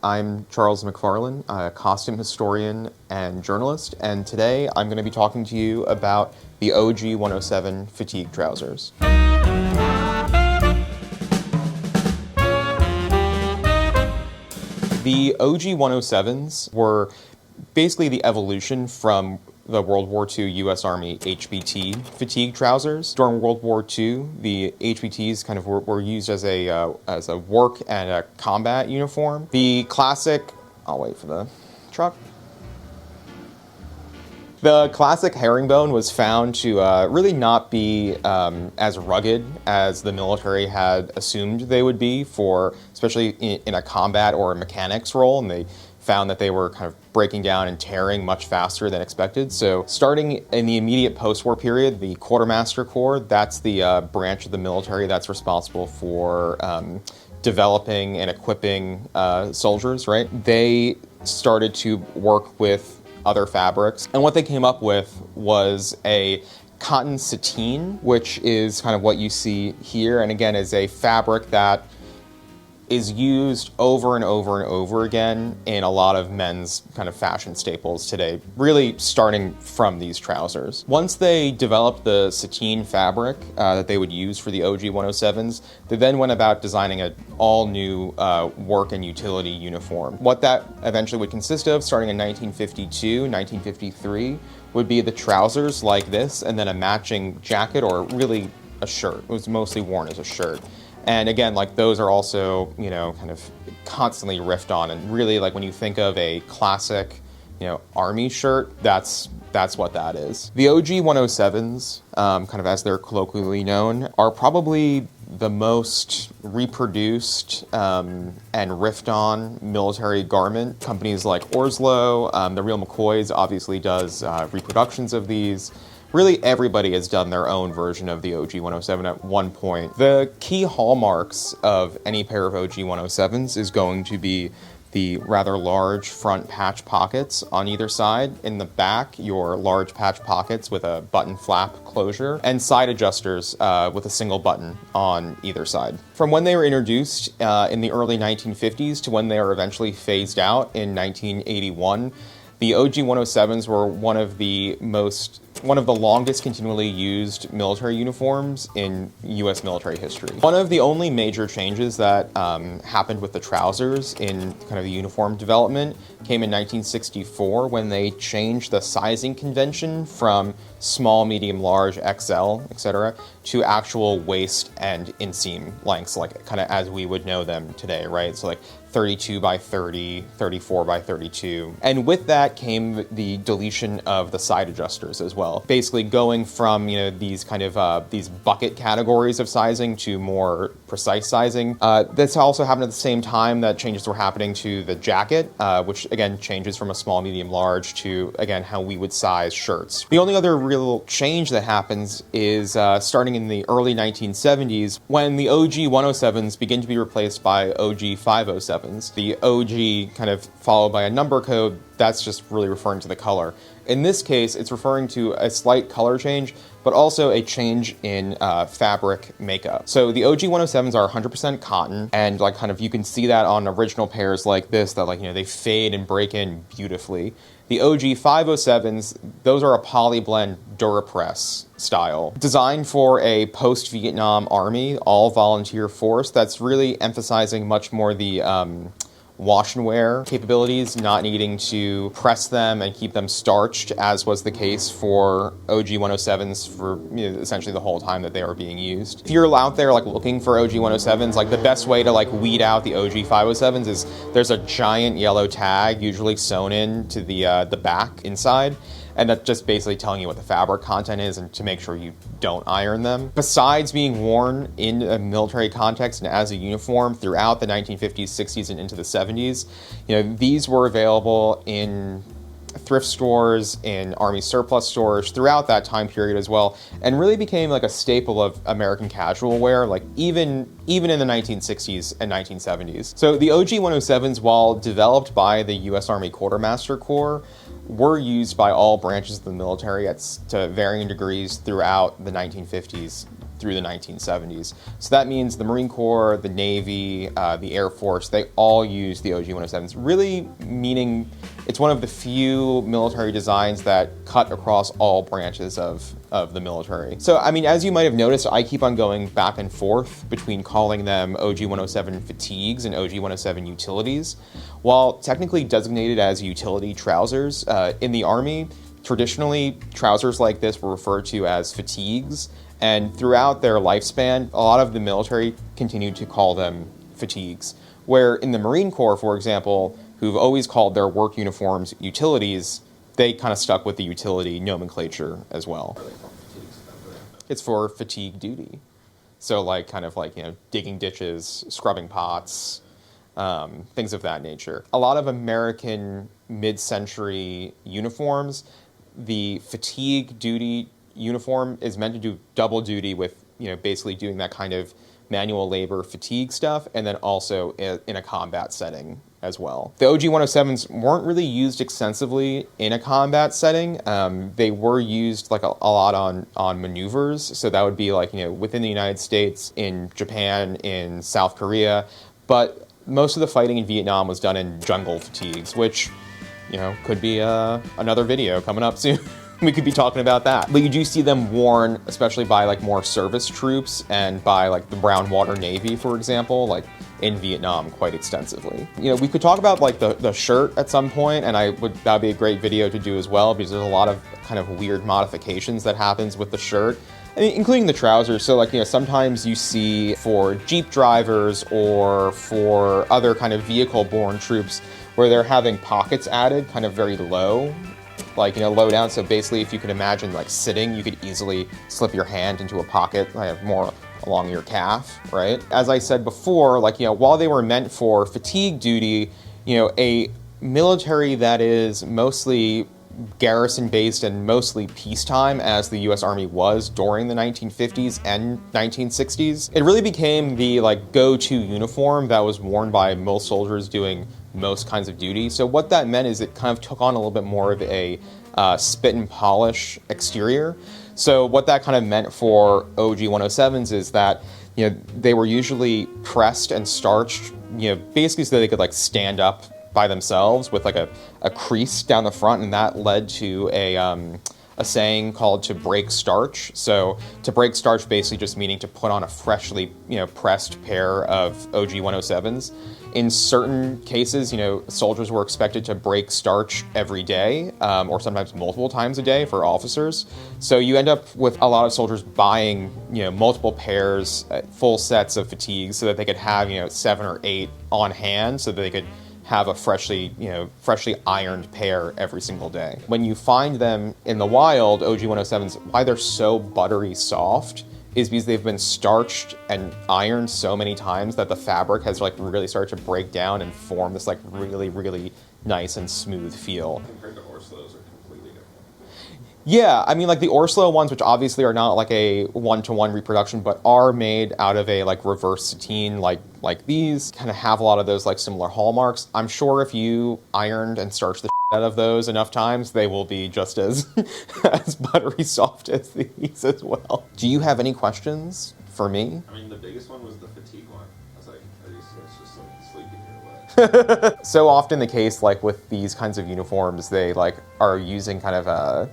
I'm Charles McFarlane, a costume historian and journalist, and today I'm going to be talking to you about the OG 107 fatigue trousers. The OG 107s were basically the evolution from the World War II U.S. Army HBT fatigue trousers. During World War II, the HBTs kind of were used as a work and a combat uniform. The classic, I'll wait for the truck. The classic herringbone was found to really not be as rugged as the military had assumed they would be for, especially in a combat or a mechanics role, and they found that they were kind of breaking down and tearing much faster than expected. So starting in the immediate post-war period, the Quartermaster Corps, that's the branch of the military that's responsible for developing and equipping soldiers, right? They started to work with other fabrics, and what they came up with was a cotton sateen, which is kind of what you see here, and again is a fabric that is used over and over and over again in a lot of men's kind of fashion staples today, really starting from these trousers. Once they developed the sateen fabric that they would use for the OG 107s, they then went about designing an all-new work and utility uniform. What that eventually would consist of, starting in 1952, 1953, would be the trousers like this, and then a matching jacket or really a shirt. It was mostly worn as a shirt. And again, like those are also, you know, kind of constantly riffed on, and really like when you think of a classic, you know, army shirt, that's what that is. The OG 107s, kind of as they're colloquially known, are probably the most reproduced and riffed on military garment. Companies like Orslow, the Real McCoys obviously does reproductions of these. Really, everybody has done their own version of the OG 107 at one point. The key hallmarks of any pair of OG 107s is going to be the rather large front patch pockets on either side. In the back, your large patch pockets with a button flap closure, and side adjusters with a single button on either side. From when they were introduced in the early 1950s to when they were eventually phased out in 1981, the OG 107s were one of the longest continually used military uniforms in U.S. military history. One of the only major changes that happened with the trousers in kind of the uniform development came in 1964 when they changed the sizing convention from small, medium, large, XL, etc., to actual waist and inseam lengths, like kind of as we would know them today, right? So like 32 by 30, 34 by 32. And with that came the deletion of the side adjusters as well. Basically going from, you know, these kind of these bucket categories of sizing to more precise sizing. This also happened at the same time that changes were happening to the jacket, which again changes from a small, medium, large to, again, how we would size shirts. The only other real change that happens is starting in the early 1970s when the OG 107s begin to be replaced by OG 507s. The OG kind of followed by a number code, that's just really referring to the color. In this case, it's referring to a slight color change, but also a change in fabric makeup. So the OG 107s are 100% cotton, and like kind of you can see that on original pairs like this, that like, you know, they fade and break in beautifully. The OG 507s, those are a polyblend Durapress style, designed for a post-Vietnam Army, all-volunteer force that's really emphasizing much more the wash and wear capabilities, not needing to press them and keep them starched, as was the case for OG 107s for, you know, essentially the whole time that they were being used. If you're out there like looking for OG 107s, like the best way to like weed out the OG 507s is there's a giant yellow tag usually sewn in to the back inside, and that's just basically telling you what the fabric content is and to make sure you don't iron them. Besides being worn in a military context and as a uniform throughout the 1950s, 60s, and into the 70s, you know, these were available in thrift stores, in Army surplus stores throughout that time period as well, and really became like a staple of American casual wear, like even in the 1960s and 1970s. So the OG 107s, while developed by the U.S. Army Quartermaster Corps, were used by all branches of the military to varying degrees throughout the 1950s through the 1970s. So that means the Marine Corps, the Navy, the Air Force, they all use the OG-107s, really meaning it's one of the few military designs that cut across all branches of the military. So, I mean, as you might have noticed, I keep on going back and forth between calling them OG-107 fatigues and OG-107 utilities. While technically designated as utility trousers, in the Army, traditionally, trousers like this were referred to as fatigues, and throughout their lifespan, a lot of the military continued to call them fatigues. Where in the Marine Corps, for example, who've always called their work uniforms utilities, they kind of stuck with the utility nomenclature as well. It's for fatigue duty. So like kind of like, you know, digging ditches, scrubbing pots, things of that nature. A lot of American mid-century uniforms, the fatigue duty uniform is meant to do double duty with, you know, basically doing that kind of manual labor fatigue stuff, and then also in a combat setting as well. The OG-107s weren't really used extensively in a combat setting. They were used like a lot on maneuvers. So that would be like, you know, within the United States, in Japan, in South Korea. But most of the fighting in Vietnam was done in jungle fatigues, which, you know, could be another video coming up soon. We could be talking about that. But you do see them worn, especially by like more service troops and by like the Brown Water Navy, for example, like in Vietnam quite extensively. You know, we could talk about like the shirt at some point, and that'd be a great video to do as well, because there's a lot of kind of weird modifications that happens with the shirt, including the trousers. So like, you know, sometimes you see for Jeep drivers or for other kind of vehicle-borne troops where they're having pockets added kind of very low, like, you know, low down. So basically, if you could imagine like sitting, you could easily slip your hand into a pocket, like more along your calf, right? As I said before, like, you know, while they were meant for fatigue duty, you know, a military that is mostly garrison-based and mostly peacetime, as the U.S. Army was during the 1950s and 1960s, it really became the like go-to uniform that was worn by most soldiers doing most kinds of duty. So what that meant is it kind of took on a little bit more of a spit and polish exterior. So what that kind of meant for OG-107s is that, you know, they were usually pressed and starched, you know, basically so that they could like stand up by themselves with like a crease down the front, and that led to a saying called to break starch. So to break starch basically just meaning to put on a freshly, you know, pressed pair of OG-107s. In certain cases, you know, soldiers were expected to break starch every day, or sometimes multiple times a day for officers. So you end up with a lot of soldiers buying, you know, multiple pairs, full sets of fatigues, so that they could have, you know, 7 or 8 on hand, so that they could have a freshly ironed pair every single day. When you find them in the wild, OG-107s, why they're so buttery soft is because they've been starched and ironed so many times that the fabric has like really started to break down and form this like really, really nice and smooth feel. Compared to Orslo's are completely different. Yeah, I mean, like the Orslo ones, which obviously are not like a one-to-one reproduction, but are made out of a like reverse sateen, like these, kind of have a lot of those like similar hallmarks. I'm sure if you ironed and starched the out of those enough times, they will be just as as buttery soft as these as well. Do you have any questions for me? I mean, the biggest one was the fatigue one. I was like, it's just like sleeping here. So often the case, like with these kinds of uniforms, they like are using kind of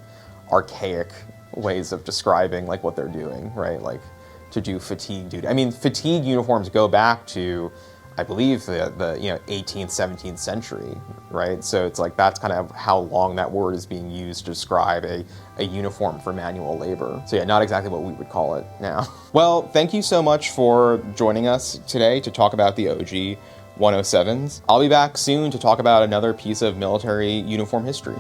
archaic ways of describing like what they're doing, right? Like to do fatigue duty. I mean, fatigue uniforms go back to, I believe, the you know, 18th, 17th century, right? So it's like that's kind of how long that word is being used to describe a uniform for manual labor. So yeah, not exactly what we would call it now. Well, thank you so much for joining us today to talk about the OG-107s. I'll be back soon to talk about another piece of military uniform history.